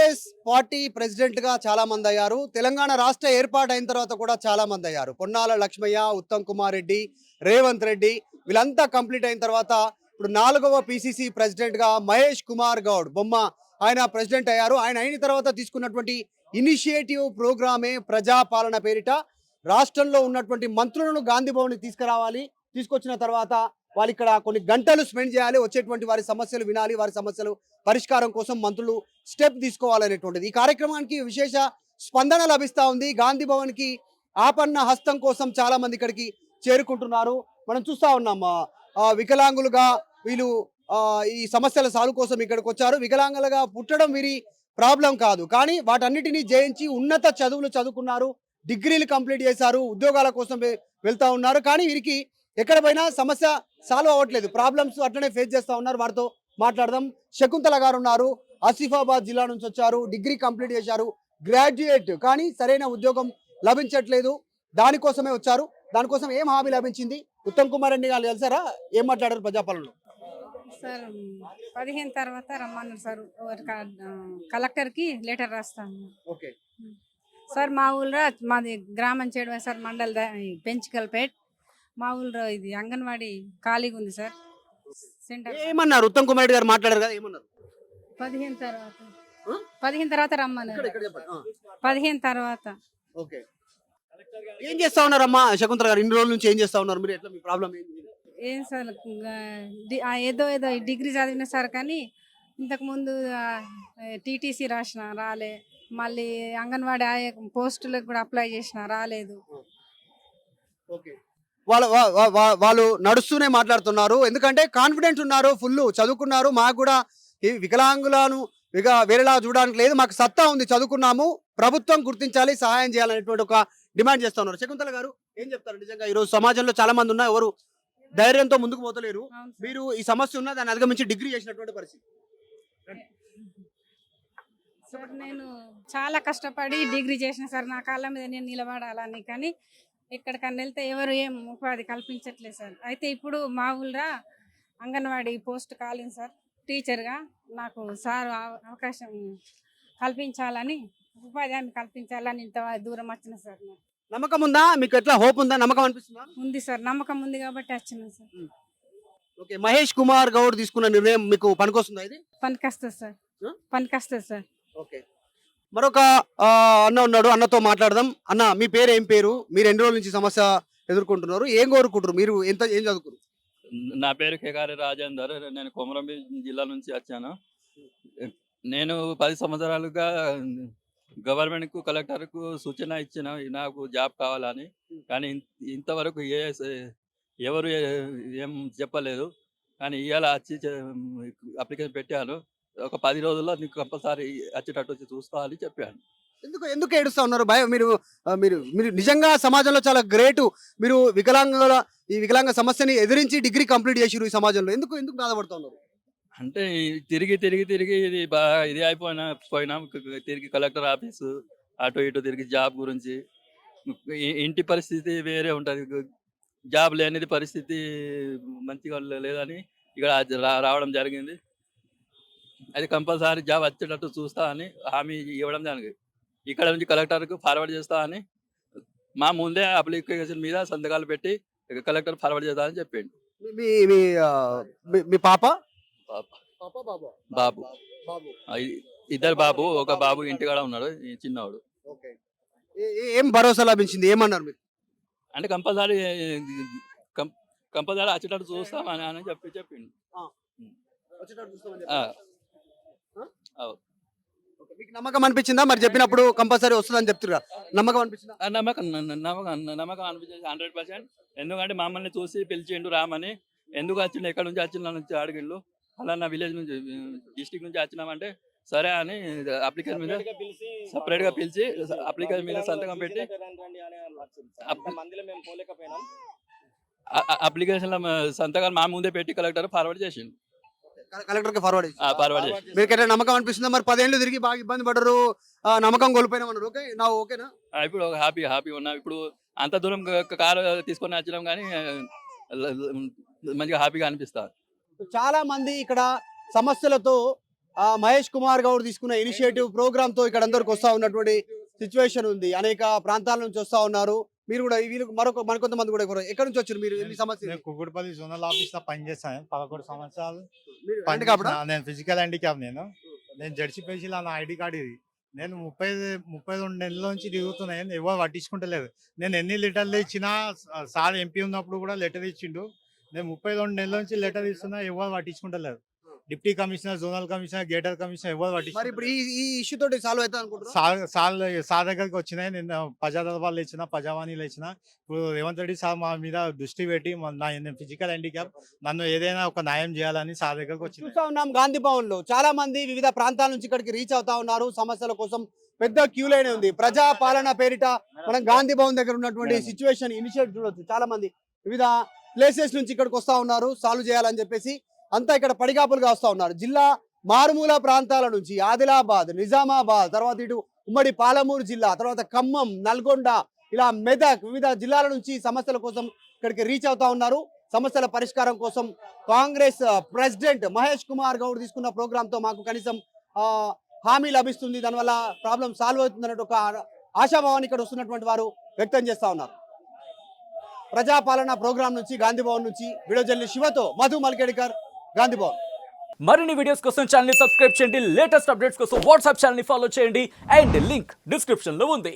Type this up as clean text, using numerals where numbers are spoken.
Congress party president గా చాలా మంది అయ్యారు. తెలంగాణ రాష్ట్ర ఏర్పాటు అయిన తర్వాత కూడా చాలా మంది అయ్యారు. పొన్నాల లక్ష్మయ్య, ఉత్తమ్ కుమార్ రెడ్డి, రేవంత్ రెడ్డి వీళ్ళంతా కంప్లీట్ అయిన తర్వాత ఇప్పుడు 4వ పిసిసి ప్రెసిడెంట్ గా మహేష్ కుమార్ గౌడ్ బొమ్మ ఆయన ప్రెసిడెంట్ అయ్యారు. ఆయన అయిన తర్వాత తీసుకున్నటువంటి ఇనిషియేటివ్ ప్రోగ్రామే ప్రజాపాలన పేరిట రాష్ట్రంలో ఉన్నటువంటి మంత్రులను గాంధీ భవన్ తీసుకురావాలి. తీసుకొచ్చిన తర్వాత వాళ్ళు ఇక్కడ కొన్ని గంటలు స్పెండ్ చేయాలి. వచ్చేటువంటి వారి సమస్యలు వినాలి. వారి సమస్యలు పరిష్కారం కోసం మంత్రులు స్టెప్ తీసుకోవాలనేటువంటిది. ఈ కార్యక్రమానికి విశేష స్పందన లభిస్తా ఉంది. గాంధీ భవన్ కి ఆపన్న హస్తం కోసం చాలా మంది ఇక్కడికి చేరుకుంటున్నారు. మనం చూస్తా ఉన్నాం. వికలాంగులుగా వీళ్ళు ఈ సమస్యల సాల్వ్ కోసం ఇక్కడికి వచ్చారు. వికలాంగులుగా పుట్టడం వీరి ప్రాబ్లం కాదు, కానీ వాటన్నిటినీ జయించి ఉన్నత చదువులు చదువుకున్నారు, డిగ్రీలు కంప్లీట్ చేశారు, ఉద్యోగాల కోసం వెళ్తా ఉన్నారు. కానీ వీరికి ఎక్కడ పోయినా సమస్య సాల్వ్ అవ్వట్లేదు. ప్రాబ్లమ్స్ అట్లనే ఫేస్ చేస్తా ఉన్నారు. వారితో మాట్లాడదాం. శకుంతల గారు ఉన్నారు. ఆసిఫాబాద్ జిల్లా నుంచి వచ్చారు, డిగ్రీ కంప్లీట్ చేశారు, గ్రాడ్యుయేట్, కానీ సరైన ఉద్యోగం లభించట్లేదు. దానికోసమే వచ్చారు. దానికోసం ఏం హామీ లభించింది? ఉత్తమ్ కుమార్ రెడ్డి గారు కలిసారా? ఏం మాట్లాడారు ప్రజాపాలనలో? సార్ 15 తర్వాత రమ్మన్నారు సార్. కలెక్టర్కి లెటర్ రాస్తాను. ఓకే సార్ మా ఊళ్ళో మాది గ్రామం చేయడమే సార్, మండల్ పెంచికల్పేట్. మా ఊళ్ళో ఇది అంగన్వాడీ ఖాళీగా ఉంది సార్. సెంటర్ ఏమన్నారు? ఉత్తమ్ కుమార్ రెడ్డి గారు మాట్లాడారు కదా, ఏమన్నారు? 15 తర్వాత రమ్మన్నారు. 15 తర్వాత. ఓకే, ఏం చేస్తా ఉన్నారమ్మా శకుంతల గారు? ఇన్ని రోజుల నుంచి ఏం చేస్తా ఉన్నారు మీరు? ఎట్లా మీ ప్రాబ్లం ఏంటి? ఏం సార్ ఏదో ఏదో డిగ్రీ చదివిన సార్, కానీ ఇంతకుముందు టీటీసీ రాసిన రాలే, మళ్ళీ అంగన్వాడీ పోస్టులకు కూడా అప్లై చేసిన రాలేదు. ఓకే, వాళ్ళు నడుస్తూనే మాట్లాడుతున్నారు. ఎందుకంటే కాన్ఫిడెంట్ ఉన్నారు, ఫుల్ చదువుకున్నారు. మాకు కూడా ఈ వికలాంగులను వేరేలా చూడడానికి లేదు, మాకు సత్తా ఉంది, చదువుకున్నాము, ప్రభుత్వం గుర్తించాలి, సహాయం చేయాలనేటువంటి ఒక డిమాండ్ చేస్తా ఉన్నారు. శకుంతల గారు ఏం చెప్తారు? నిజంగా ఈ రోజు సమాజంలో చాలా మంది ఉన్నా ఎవరు ధైర్యంతో ముందుకు పోతలేరు. మీరు ఈ సమస్య ఉన్నా దాన్ని అధిగమించి డిగ్రీ చేసినటువంటి పరిస్థితి. సార్ నేను చాలా కష్టపడి డిగ్రీ చేసిన సార్, నా కాళ్ళ మీద నేను నిలబడాలని, కానీ ఎక్కడికన్నా వెళ్తే ఎవరు ఏం ఉపాధి కల్పించట్లేదు సార్. అయితే ఇప్పుడు మా ఊళ్ళో అంగన్వాడీ పోస్ట్ కాలింది సార్, టీచర్గా. నాకు సార్ అవకాశం కల్పించాలని, ఉపాధి హామీ కల్పించాలని ఇంత దూరం వచ్చిన సార్. నమ్మకం ఉందా మీకు? ఎట్లా హోప్ ఉందా? నమ్మకం అనిపిస్తుందా? ఉంది సార్, నమ్మకం ఉంది కాబట్టి వచ్చిన సార్. ఓకే, మహేష్ కుమార్ గౌడ్ తీసుకున్న నిర్ణయం మీకు పనికొస్తుందా? ఇది పనికొస్తుంది సార్, పనికొస్తుంది సార్. ఓకే, మరొక అన్న ఉన్నాడు, అన్నతో మాట్లాడదాం. అన్న, మీ పేరు ఏం పేరు? మీరు ఎన్ని రోజుల నుంచి సమస్య ఎదుర్కొంటున్నారు? ఏం కోరుకుంటారు మీరు? ఏం చదువుకున్నారు? నా పేరు కేకారి రాజేందర్. నేను కొమరంభీం జిల్లా నుంచి వచ్చాను. నేను 10 సంవత్సరాలుగా గవర్నమెంట్కు, కలెక్టర్కు సూచన ఇచ్చిన నాకు జాబ్ కావాలని, కానీ ఇంతవరకు ఎవరు ఏం చెప్పలేదు. కానీ ఇవాళ వచ్చి అప్లికేషన్ పెట్టాను. ఒక 10 రోజుల్లో నీకు కంపల్సరీ వచ్చేటట్టు వచ్చి చూస్తా అని చెప్పాను. ఎందుకు ఏడుస్తా ఉన్నారు? మీరు మీరు మీరు నిజంగా సమాజంలో చాలా గ్రేటు. మీరు వికలాంగ సమస్యని ఎదిరించి డిగ్రీ కంప్లీట్ చేసిరు ఈ సమాజంలో. ఎందుకు బాధపడుతూ ఉన్నారు? అంటే తిరిగి ఇది ఇది పోయినాం. తిరిగి కలెక్టర్ ఆఫీసు అటు ఇటు తిరిగి జాబ్ గురించి. ఇంటి పరిస్థితి వేరే ఉంటుంది, జాబ్ లేనిది పరిస్థితి మంచిగా లేదని ఇక్కడ రావడం జరిగింది. అది కంపల్సరీ జాబ్ వచ్చేటట్టు చూస్తా అని హామీ ఇవ్వడం జరిగింది. ఇక్కడ నుంచి కలెక్టర్కు ఫార్వర్డ్ చేస్తా అని మా ముందే అప్లికేషన్ మీద సంతకాలు పెట్టి కలెక్టర్ ఫార్వర్డ్ చేస్తా అని చెప్పిండు. మీ పాప బాబు ఇద్దరు బాబు, ఒక బాబు ఇంటికాడ ఉన్నాడు, చిన్నవాడు. ఏం భరోసా లభించింది? ఏమన్నారు మీరు? అంటే కంపల్సరీ వచ్చేటట్టు చూస్తామని అని చెప్పిండు. మీకు నమ్మకం అనిపించిందా? మరి చెప్పినప్పుడు కంపల్సరీ వస్తుందని చెప్తున్నారు, నమ్మకం అనిపించిందా? నమ్మకం అనిపించింది 100%. ఎందుకంటే మమ్మల్ని చూసి పిలిచిండు రామని. ఎందుకు వచ్చిండు, ఎక్కడ నుంచి వచ్చిన నుంచి అడిగిండు. అలా నా విలేజ్ నుంచి, డిస్టిక్ నుంచి వచ్చినామంటే సరే అని అప్లికేషన్ మీద సపరేట్ గా పిలిచి అప్లికేషన్ మీద సంతకం పెట్టి అప్లికేషన్ సంతకాలు మా ముందే పెట్టి కలెక్టర్ ఫార్వర్డ్ చేసిండు. కలెక్టర్ ఫార్వర్డ్ చేసి మీకు ఎట్లా నమ్మకం అనిపిస్తుందా? మరి 10 ఏళ్ళు తిరిగి బాగా ఇబ్బంది పడరు, నమ్మకం కోల్పోయినామన్నారు. ఓకేనా? ఇప్పుడు హ్యాపీ ఉన్నా. ఇప్పుడు అంత దూరం కారు తీసుకొని వచ్చినాం, కానీ మంచిగా హ్యాపీగా అనిపిస్తారు. చాలా మంది ఇక్కడ సమస్యలతో మహేష్ కుమార్ గౌడ్ తీసుకున్న ఇనిషియేటివ్ ప్రోగ్రామ్ తో ఇక్కడ అందరికి వస్తా ఉన్నటువంటి సిచ్యువేషన్ ఉంది. అనేక ప్రాంతాల నుంచి వస్తా ఉన్నారు. మీరు కూడా వీళ్ళు మరికొంతమంది కూడా ఎక్కడి నుంచి వచ్చారు మీరు? మీ సమస్య నేను కుకుడుపల్లి జోనల్ ఆఫీస్ లో పనిచేస్తాను 11 సంవత్సరాలు. మీరు హ్యాండిక్యాప్డా? నేను ఫిజికల్ హ్యాండిక్యాప్. నేను జడ్సి పేషీలో నా ఐడి కార్డు ఇది. నేను 32 నెలల నుంచి తిరుగుతున్నాను, ఎవరు పట్టించుకుంటలేదు. నేను ఎన్ని లెటర్లు ఇచ్చినా, సార్ ఎంపీ ఉన్నప్పుడు కూడా లెటర్ ఇచ్చిండు. నేను 32 నెలల నుంచి లెటర్ ఇస్తున్నా, ఎవరు పట్టించుకుంటలేదు. Deputy commissioner, zonal commissioner, greater commissioner ఎవరు మరి పట్టించుకుంటారు. ఇప్పుడు ఈ ఇష్యూ తోటి సాల్వ్ అవుతా అనుకుంటున్నారు? సార్ దగ్గరికి వచ్చినాయి. నేను ప్రజాదర్బార్లు ఇచ్చిన, ప్రజావాణిలో ఇచ్చిన. ఇప్పుడు రేవంత్ రెడ్డి సార్ మా మీద దృష్టి పెట్టి నేను ఫిజికల్ హ్యాండిక్యాప్, నన్ను ఏదైనా ఒక న్యాయం చేయాలని సార్ దగ్గరకు వచ్చింది. చూస్తా ఉన్నాం గాంధీ భవన్ లో చాలా మంది వివిధ ప్రాంతాల నుంచి ఇక్కడికి రీచ్ అవుతా ఉన్నారు. సమస్యల కోసం పెద్ద క్యూ లైన్ ఉంది. ప్రజా పాలన పేరిట మనం గాంధీ భవన్ దగ్గర ఉన్నటువంటి సిచ్యువేషన్ ఇనిషియేట్ చూడొచ్చు. చాలా మంది వివిధ ప్లేసెస్ నుంచి ఇక్కడికి వస్తా ఉన్నారు సాల్వ్ చేయాలని చెప్పేసి. అంతా ఇక్కడ పడిగాపులుగా వస్తా ఉన్నారు. జిల్లా మారుమూల ప్రాంతాల నుంచి ఆదిలాబాద్, నిజామాబాద్, తర్వాత ఇటు ఉమ్మడి పాలమూరు జిల్లా, తర్వాత ఖమ్మం, నల్గొండ, ఇలా మెదక్, వివిధ జిల్లాల నుంచి సమస్యల కోసం ఇక్కడికి రీచ్ అవుతా ఉన్నారు. సమస్యల పరిష్కారం కోసం కాంగ్రెస్ ప్రెసిడెంట్ మహేష్ కుమార్ గౌడ్ తీసుకున్న ప్రోగ్రామ్ తో మాకు కనీసం హామీ లభిస్తుంది, దానివల్ల ప్రాబ్లం సాల్వ్ అవుతుంది అన్నట్టు ఒక ఆశాభావాన్ని ఇక్కడ వస్తున్నటువంటి వారు వ్యక్తం చేస్తా ఉన్నారు. ప్రజాపాలన ప్రోగ్రాం నుంచి గాంధీ భవన్ నుంచి వీడియో జర్నలిస్ట్ శివతో మధు మల్కేడ్కర్, గాంధీ భవన్. మరిన్ని వీడియోస్ కోసం ఛానల్ ని సబ్స్క్రైబ్ చేయండి. లేటెస్ట్ అప్డేట్స్ కోసం వాట్సాప్ ఛానల్ ని ఫాలో చేయండి. అండ్ లింక్ డిస్క్రిప్షన్ లో ఉంది.